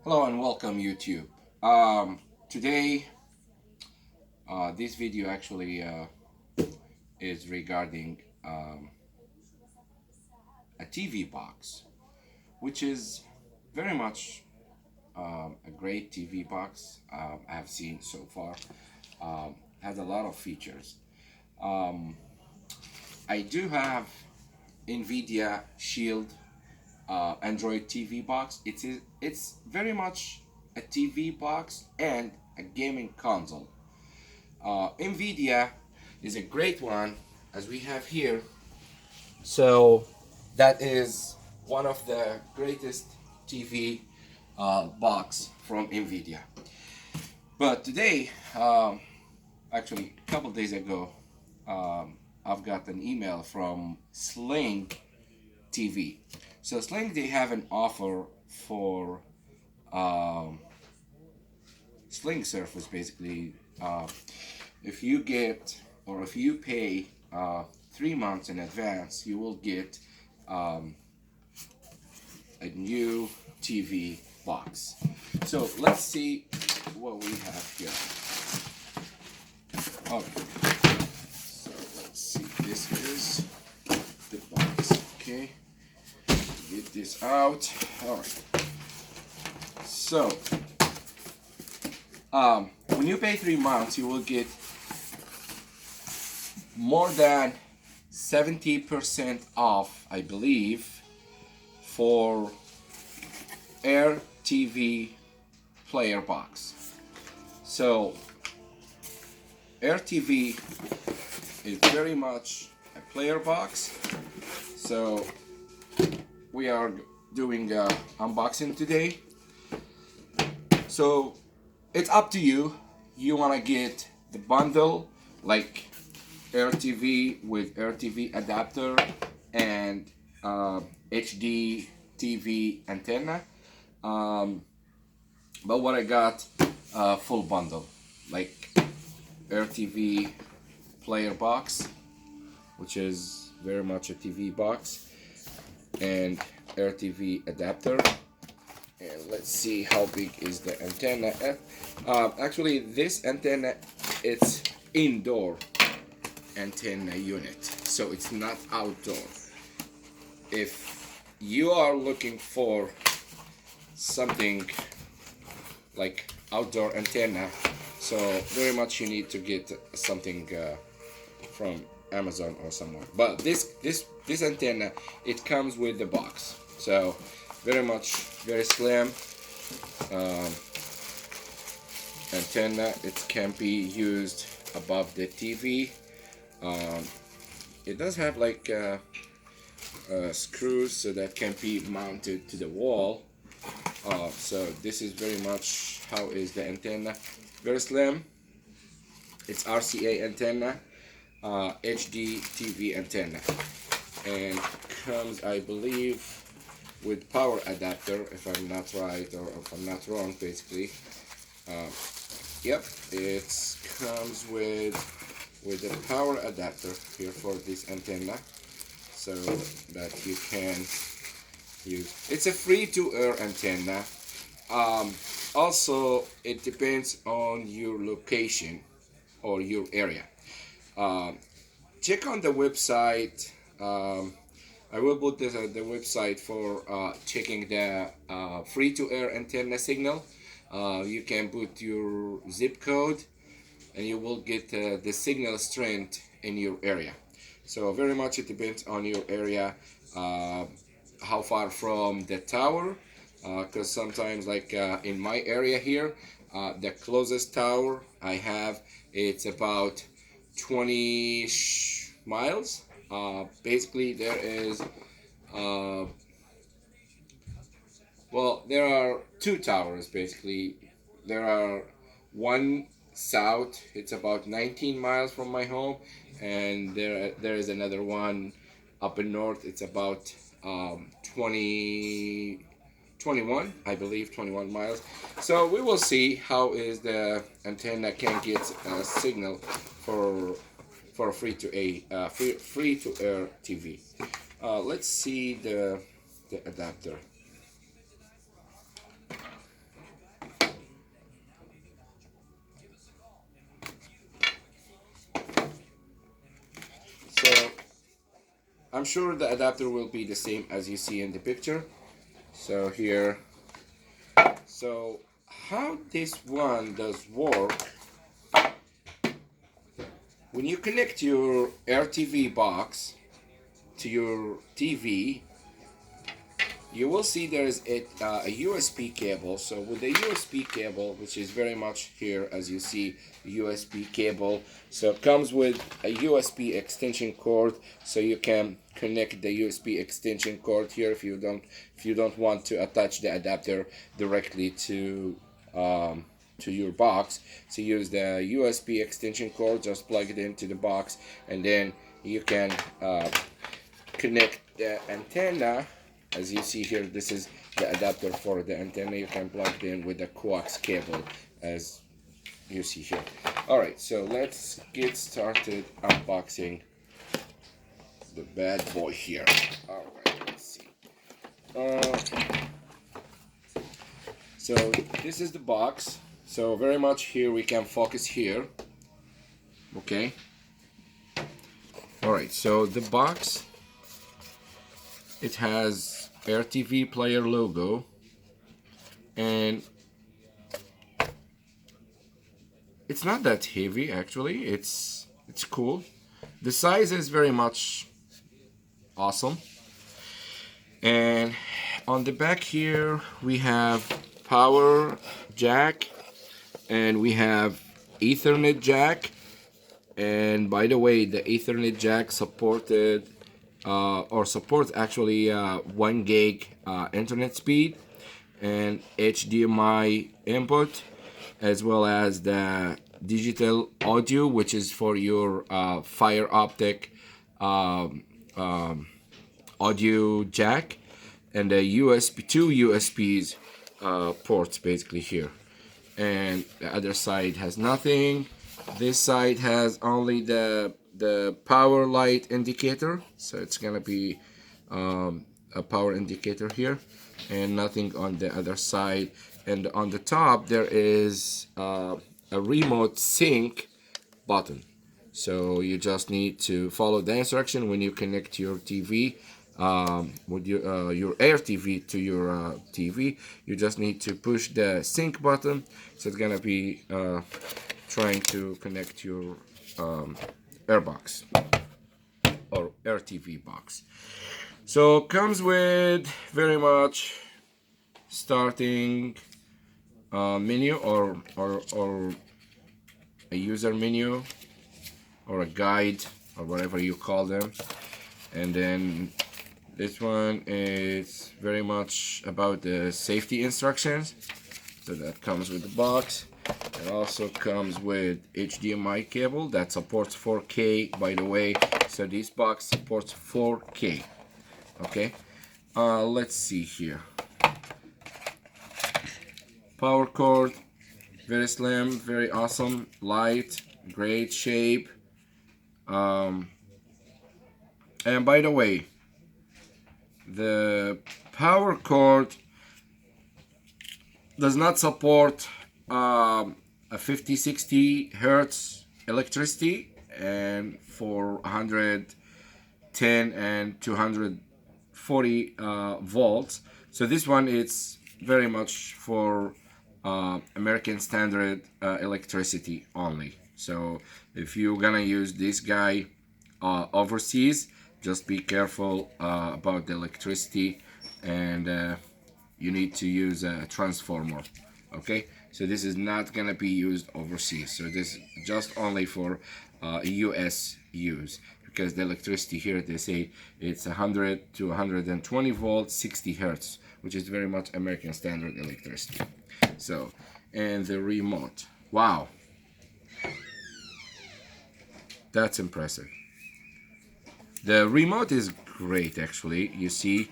Hello and welcome YouTube. Today, this video actually is regarding a TV box, which is very much a great TV box I have seen so far. Has a lot of features. Um, I do have NVIDIA Shield Android TV box. It's very much a TV box and a gaming console. NVIDIA is a great one, as we have here. So that is one of the greatest TV box from NVIDIA. But today, actually a couple days ago, I've got an email from Sling TV. So Sling, they have an offer for um, Sling Surface basically. If you get or if you pay 3 months in advance, you will get um, a new TV box. So let's see what we have here. Okay, so let's see. This is the box. Okay, get this out. All right. So when you pay 3 months, you will get more than 70% off, I believe, for AirTv player box. So AirTv is very much a player box. So we are doing unboxing today. So it's up to you. You want to get the bundle like AirTv with AirTv adapter and HD TV antenna. But what I got, full bundle like AirTv player box, which is very much a TV box, and AirTv adapter. And let's see how big is the antenna. Actually, this antenna, it's indoor antenna unit, so it's not outdoor. If you are looking for something like outdoor antenna, so very much you need to get something from Amazon or somewhere. But this antenna, it comes with the box, so very slim antenna. It can be used above the TV. It does have like screws, so that can be mounted to the wall. So this is very much how is the antenna. Very slim. It's RCA antenna, HD TV antenna, and comes, I believe, with power adapter, if I'm not right, or if I'm not wrong, basically. Yep, it comes with a power adapter here for this antenna, so that you can use. It's a free-to-air antenna. Also, it depends on your location or your area. Check on the website. I will put the website for checking the free-to-air antenna signal. You can put your zip code and you will get the signal strength in your area. So very much it depends on your area, how far from the tower, because sometimes like in my area here, the closest tower I have, it's about 20 miles. Basically there is well, there are two towers basically. There are one south, it's about 19 miles from my home, and there is another one up in north. It's about 20 21, I believe, 21 miles. So we will see how is the antenna can get a signal for free to air TV. Let's see the adapter. I'm sure the adapter will be the same as you see in the picture. So here, so how this one does work, when you connect your AirTv box to your TV, you will see there is a USB cable. So with the USB cable, which is very much here as you see, USB cable, so it comes with a USB extension cord, so you can connect the USB extension cord here if you don't want to attach the adapter directly to your box. So use the USB extension cord, just plug it into the box, and then you can connect the antenna. As you see here, this is the adapter for the antenna. You can plug it in with the coax cable as you see here. Alright, so let's get started unboxing the bad boy here. Alright, let's see. So this is the box. So very much here we can focus here. Okay. Alright, so the box, it has AirTv player logo, and it's not that heavy actually. It's cool. The size is very much awesome. And on the back here we have power jack, and we have Ethernet jack. And by the way, the Ethernet jack supported supports actually 1 gig internet speed and HDMI input, as well as the digital audio, which is for your fiber optic audio jack, and the two USBs ports basically here. And the other side has nothing. This side has only the power light indicator, so it's gonna be a power indicator here, and nothing on the other side. And on the top there is a remote sync button, so you just need to follow the instruction when you connect your TV with your AirTv to your TV. You just need to push the sync button, so it's gonna be trying to connect your AirBox or AirTv box. So comes with very much starting menu or a user menu or a guide or whatever you call them. And then this one is very much about the safety instructions, so that comes with the box. It also comes with HDMI cable that supports 4K, by the way. So this box supports 4K. Okay, let's see here. Power cord, very slim, very awesome, light, great shape. And by the way, the power cord does not support a 50-60 hertz electricity, and for 110 and 240 volts. So this one is very much for American standard electricity only. So if you're gonna use this guy overseas, just be careful about the electricity, and you need to use a transformer. Okay, so this is not gonna be used overseas. So this is just only for US use, because the electricity here, they say it's 100 to 120 volts, 60 hertz, which is very much American standard electricity. So, and the remote, wow, that's impressive. The remote is great actually. You see,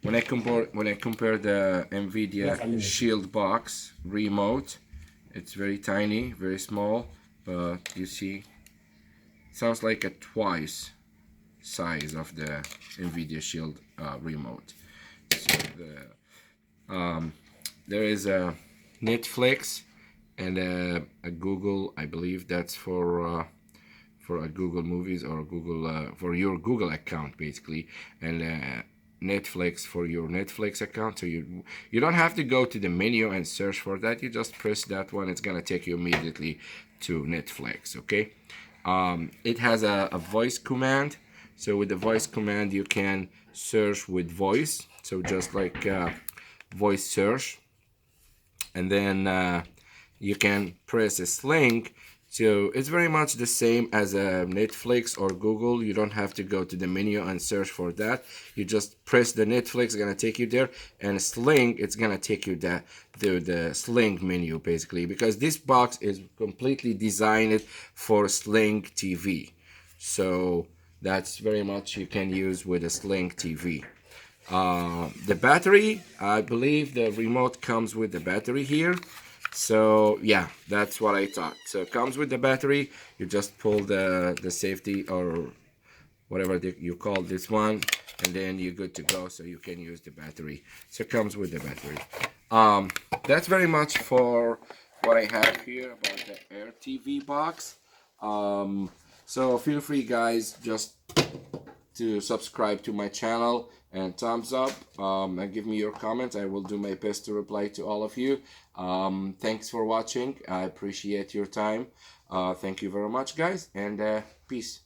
when I compare the NVIDIA Shield box remote, it's very tiny, very small, but you see, it sounds like a twice size of the NVIDIA Shield remote. So there is a Netflix and a Google, I believe that's for for a Google Movies or Google for your Google account basically, and Netflix for your Netflix account. So you don't have to go to the menu and search for that. You just press that one. It's gonna take you immediately to Netflix. Okay. It has a voice command. So with the voice command, you can search with voice. So just like voice search, and then you can press a Sling. So it's very much the same as a Netflix or Google. You don't have to go to the menu and search for that. You just press the Netflix, it's gonna take you there, and Sling, it's gonna take you the Sling menu basically, because this box is completely designed for Sling TV. So that's very much you can use with a Sling TV. The battery, I believe the remote comes with the battery here. So yeah, that's what I thought. So it comes with the battery. You just pull the safety or whatever you call this one, and then you're good to go. So you can use the battery. So it comes with the battery. That's very much for what I have here about the AirTv box. So feel free, guys, just to subscribe to my channel and thumbs up, and give me your comments. I will do my best to reply to all of you. Thanks for watching. I appreciate your time. Thank you very much, guys, and peace.